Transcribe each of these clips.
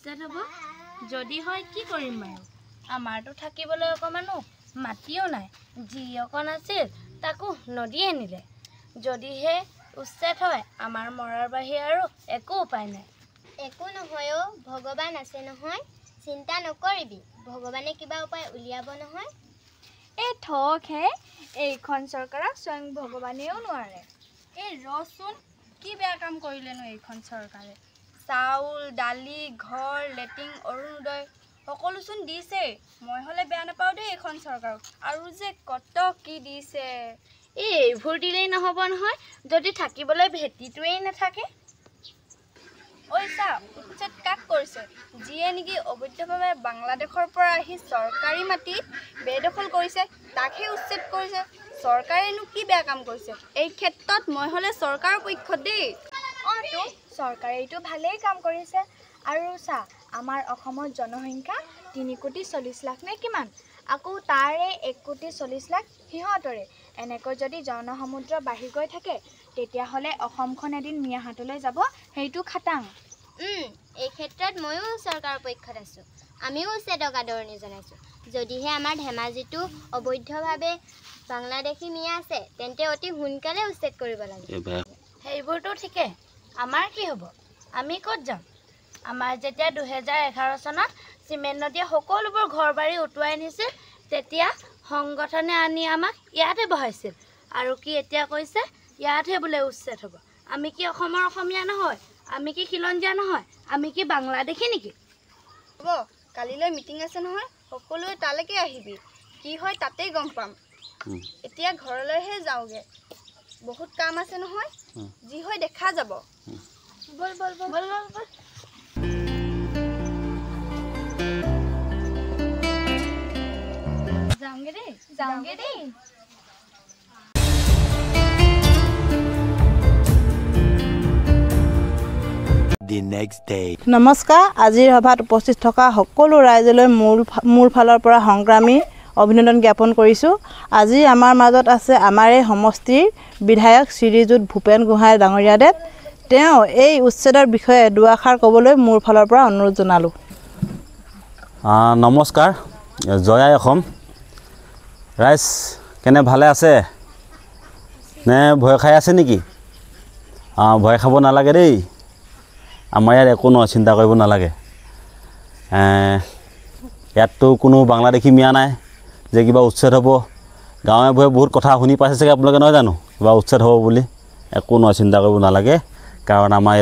উচ্ছেদ হ'ব যদি হয় কি কৰিম বাৰু আমাৰতো থাকিবলৈ অকমানো মাটিও নাই যি অকণ আছিল তাকো নদীয়ে নিলে যদিহে উচ্ছেদ হয় আমাৰ মৰাৰ বাহিৰে আৰু একো উপায় নাই একো নহয় অ ভগৱান আছে নহয় চিন্তা নকৰিবি ভগৱানে কিবা উপায় উলিয়াব নহয় এই ঠক হে এইখন চৰকাৰক স্বয়ং ভগৱানেও নোৱাৰে এই ৰচোন কি বেয়া কাম কৰিলেনো এইখন চৰকাৰে চাউল দালি ঘৰ লেট্ৰিন অৰুণোদয় সকলোচোন দিছে মই হ'লে বেয়া নাপাওঁ দেই এইখন চৰকাৰক আৰু যে কত কি দিছে এইবোৰ দিলেই নহ'ব নহয় যদি থাকিবলৈ ভেটিটোৱেই নাথাকে ঐ চা উচ্ছেদ কাক কৰিছে যিয়ে নেকি অবৈধভাৱে বাংলাদেশৰ পৰা আহি চৰকাৰী মাটিত বেদখল কৰিছে তাকহে উচ্ছেদ কৰিছে চৰকাৰেনো কি বেয়া কাম কৰিছে এই ক্ষেত্ৰত মই হ'লে চৰকাৰৰ পক্ষত দেই অঁ তো চৰকাৰে এইটো ভালেই কাম কৰিছে আৰু চা আমাৰ অসমত জনসংখ্যা 3,40,00,000 নে কিমান আকৌ তাৰে 1,40,00,000 সিহঁতৰে এনেকৈ যদি জনসমুদ্ৰ বাঢ়ি গৈ থাকে তেতিয়াহ'লে অসমখন এদিন মিয়াহাতলৈ যাব সেইটো খাটাং এই ক্ষেত্ৰত ময়ো চৰকাৰৰ পক্ষত আছোঁ আমিও উচ্ছেদক আদৰণি জনাইছোঁ যদিহে আমাৰ ধেমাজিটো অবৈধভাৱে বাংলাদেশী মিয়া আছে তেন্তে অতি সোনকালে উচ্ছেদ কৰিব লাগে সেইবোৰতো ঠিকে আমাৰ কি হ'ব আমি ক'ত যাম আমাৰ যেতিয়া 2011 চনত চিমেণ্ট নদীয়ে সকলোবোৰ ঘৰ বাৰী উটুৱাই নিছিল তেতিয়া সংগঠনে আনি আমাক ইয়াতে বহাইছিল আৰু কি এতিয়া কৈছে ইয়াতহে বোলে উচ্ছেদ হ'ব আমি কি অসমৰ অসমীয়া নহয় আমি কি খিলঞ্জীয়া নহয় আমি কি বাংলাদেশী নেকি হ'ব কালিলৈ মিটিং আছে নহয় সকলোৱে তালৈকে আহিবি কি হয় তাতেই গম পাম এতিয়া ঘৰলৈহে যাওঁগে বহুত কাম আছে নহয় যি হয় দেখা যাব বল বল বল বল বল যাওঁগে দেই নমস্কাৰ আজিৰ সভাত উপস্থিত থকা সকলো ৰাইজলৈ মোৰ ফালৰ পৰা সংগ্ৰামী অভিনন্দন জ্ঞাপন কৰিছোঁ আজি আমাৰ মাজত আছে আমাৰ এই সমষ্টিৰ বিধায়ক শ্ৰীযুত ভূপেন গোহাঁই ডাঙৰীয়াদেৱ তেওঁ এই উচ্ছেদৰ বিষয়ে দুআষাৰ ক'বলৈ মোৰ ফালৰ পৰা অনুৰোধ জনালোঁ নমস্কাৰ জয় আই অসম ৰাইজ কেনে ভালে আছে নে ভয় খাই আছে নেকি ভয় খাব নালাগে দেই আমাৰ ইয়াত একো নহয় চিন্তা কৰিব নালাগে ইয়াততো কোনো বাংলাদেশী মিয়া নাই যে কিবা উচ্ছেদ হ'ব গাঁৱে ভূঞে বহুত কথা শুনি পাইছে চাগে আপোনালোকে নহয় জানো কিবা উচ্ছেদ হ'ব বুলি একো নহয় চিন্তা কৰিব নালাগে কাৰণ আমাৰ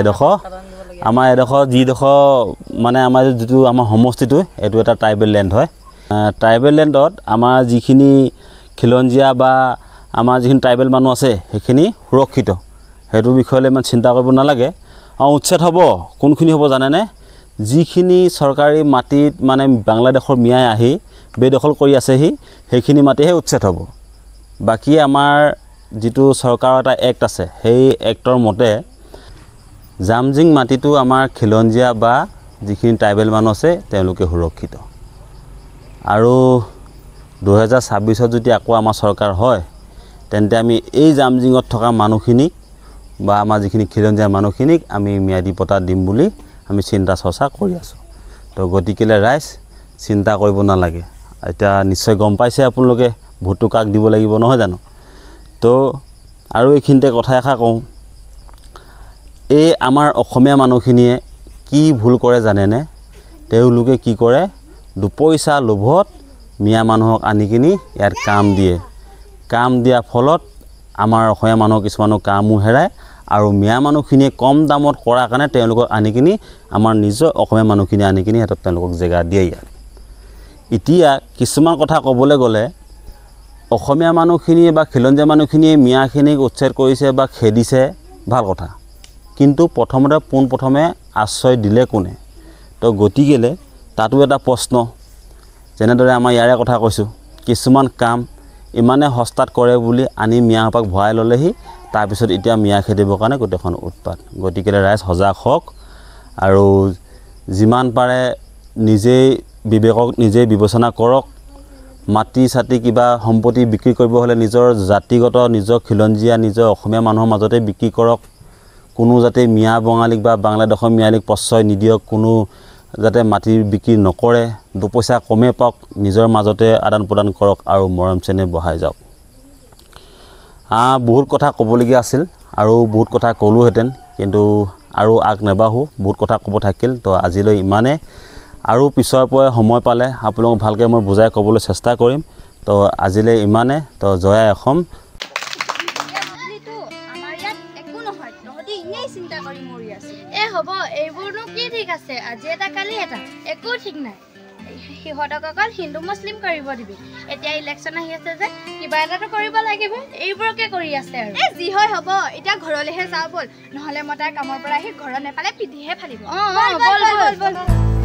এডোখৰ যিডোখৰ মানে আমাৰ যিটো আমাৰ সমষ্টিটো এইটো এটা ট্ৰাইবেল লেণ্ড হয় ট্ৰাইবেল লেণ্ডত আমাৰ যিখিনি খিলঞ্জীয়া বা আমাৰ যিখিনি ট্ৰাইবেল মানুহ আছে সেইখিনি সুৰক্ষিত সেইটো বিষয়লৈ ইমান চিন্তা কৰিব নালাগে উচ্ছেদ হ'ব কোনখিনি হ'ব জানেনে যিখিনি চৰকাৰী মাটিত মানে বাংলাদেশৰ মিয়াই আহি বেদখল কৰি আছেহি সেইখিনি মাটিহে উচ্ছেদ হ'ব বাকী আমাৰ যিটো চৰকাৰৰ এটা এক্ট আছে সেই এক্টৰ মতে জামজিং মাটিটো আমাৰ খিলঞ্জীয়া বা যিখিনি ট্ৰাইবেল মানুহ আছে তেওঁলোকে সুৰক্ষিত আৰু 2026 যদি আকৌ আমাৰ চৰকাৰ হয় তেন্তে আমি এই জামজিঙত থকা মানুহখিনিক বা আমাৰ যিখিনি খিলঞ্জীয়া মানুহখিনিক আমি ম্যাদী পট্টা দিম বুলি আমি চিন্তা চৰ্চা কৰি আছোঁ তো গতিকেলৈ ৰাইজ চিন্তা কৰিব নালাগে এতিয়া নিশ্চয় গম পাইছে আপোনালোকে ভোটটো কাক দিব লাগিব নহয় জানো তো আৰু এইখিনিতে কথা এষাৰ কওঁ এই আমাৰ অসমীয়া মানুহখিনিয়ে কি ভুল কৰে জানেনে তেওঁলোকে কি কৰে দুপইচা লোভত মিয়া মানুহক আনি কিনি ইয়াত কাম দিয়াৰ ফলত আমাৰ অসমীয়া মানুহৰ কিছুমানৰ কামো হেৰায় আৰু মিয়া মানুহখিনিয়ে কম দামত কৰাৰ কাৰণে তেওঁলোকক আনি কিনি আমাৰ নিজৰ অসমীয়া মানুহখিনি আনি কিনি সিহঁতক তেওঁলোকক জেগা দিয়ে ইয়াত এতিয়া কিছুমান কথা ক'বলৈ গ'লে অসমীয়া মানুহখিনিয়ে বা খিলঞ্জীয়া মানুহখিনিয়ে মিয়াখিনিক উচ্ছেদ কৰিছে বা খেদিছে ভাল কথা কিন্তু পোনপ্ৰথমে আশ্ৰয় দিলে কোনে তো গতিকেলৈ তাতো এটা প্ৰশ্ন যেনেদৰে আমাৰ ইয়াৰে কথা কৈছোঁ কিছুমান কাম ইমানে সস্তাত কৰে বুলি আনি মিয়াহঁতক ভৰাই ল'লেহি তাৰপিছত এতিয়া মিয়া খেদিবৰ কাৰণে গোটেইখন উৎপাত গতিকেলৈ ৰাইজ সজাগ হওক আৰু যিমান পাৰে নিজেই বিবেকক নিজেই বিবেচনা কৰক মাটি চাটি কিবা সম্পত্তি বিক্ৰী কৰিব হ'লে নিজৰ জাতিগত নিজৰ খিলঞ্জীয়া নিজৰ অসমীয়া মানুহৰ মাজতে বিক্ৰী কৰক কোনো যাতে মিয়া বঙালীক বা বাংলাদেশৰ মিয়ালীক প্ৰশ্ৰয় নিদিয়ক কোনো যাতে মাটি বিক্ৰী নকৰে, দুপইচা কমে পাওক, নিজৰ মাজতে আদান প্ৰদান কৰক আৰু মৰম চেনেহ বঢ়াই যাওক। বহুত কথা ক'বলগীয়া আছিল আৰু বহুত কথা ক'লোহেঁতেন, কিন্তু আৰু আগ নেবাঢ়ো, বহুত কথা ক'ব থাকিল। তো আজিলৈ ইমানে, আৰু পিছৰ পৰাই সময় পালে আপোনালোকক ভালকৈ মই বুজাই ক'বলৈ চেষ্টা কৰিম। তো আজিলৈ ইমানে। তো জয় আই অসম। আমাৰ ইয়াত একো নহয়, তহঁতি এনেই চিন্তা কৰি মৰি আছো। হ'ব, এইবোৰনো কি ঠিক আছে, আজি এটা কালি এটা, একো ঠিক নাই। সিহঁতক অকল হিন্দু মুছলিম কৰিব দিবি। এতিয়া ইলেকশ্যন আহি আছে যে কিবা এটাতো কৰিব লাগিব, এইবোৰকে কৰি আছে আৰু। যি হয় হ'ব, এতিয়া ঘৰলৈহে যাওঁ ব'ল, নহ'লে মই তাই কামৰ পৰা আহি ঘৰত নেপালে পিঠিহে ফালিব। বল।